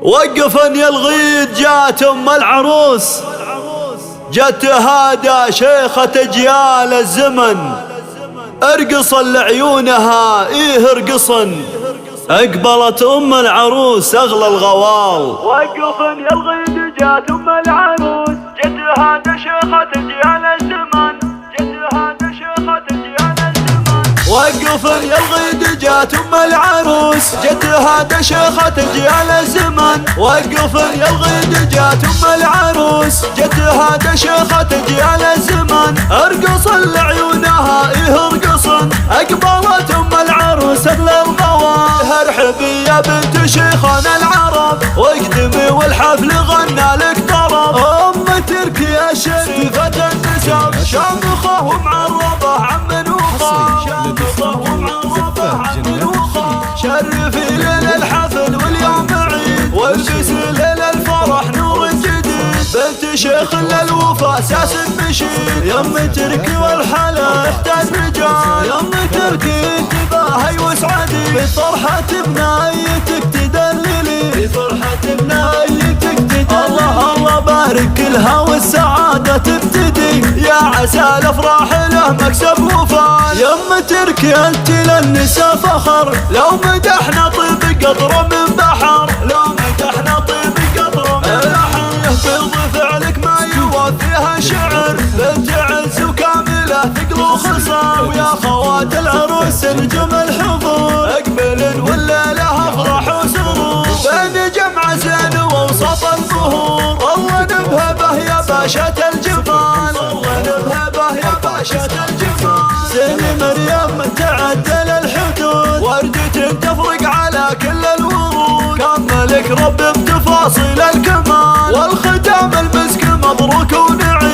وقفن يا الغيد جات ام العروس، جت تهادى شيخة اجيال الزمن، ارقصن لعيونها ايه ارقصن، اقبلت ام العروس اغلى الغوال. وقفن يا الغيد جات ام العروس، جت تهادى شيخة اجيال الزمن، جت تهادى شيخة اجيال الزمن. وقفن يا الغيد جات ام العروس، جت تهادى شيخة اجيال الزمن. وقفن يا الغيد جات ام العروس، جت تهادى شيخة اجيال الزمن، ارقصن لعيونها ايه ارقصن، اقبلت ام العروس اغلى الغوال. ارحبي يا بنت شيخنا العرب، واقدمي والحفل غنى لك طرب. ام تركي يا شريفة النسب، شامخة ومعربة عم وخال، شامخة ومعربة عم وخال. شرفي ليل الحفل واليوم عيد، والبسي ليل الفرح نور جديد. بنت شيخ للوفا اساس مشيد، يم تركي والحلا تحتاج رجال. يم تركي انتباهي واسعدي، بفرحة بنايتك تدللي، بفرحة بنايتك تدللي. الله الله بارك لها والسعادة تبتدي، يا عسى الافراح له مكسب وفال. يم تركي انت للنساء فخر، لو مدحنا طيب قطرة من بحر، لو مدحنا طيب قطرة من بحر. يهبط فعلك ما يوفيها شعر، بنت عز وكاملة ثقل وخصر. ويا خوات العروس نجم الحضور، اقبلن والليلة افراح وسرور، بين جمع زين ووسط الظهور. الله نبهبه يا باشا الجمال، الله نبهبه يا باشا الجمال. زين مريم تعدل الحدود، وردة تفرق على كل الورود، كملك رب بتفاصيل الكمال. والختام المسك مبروك ونعم،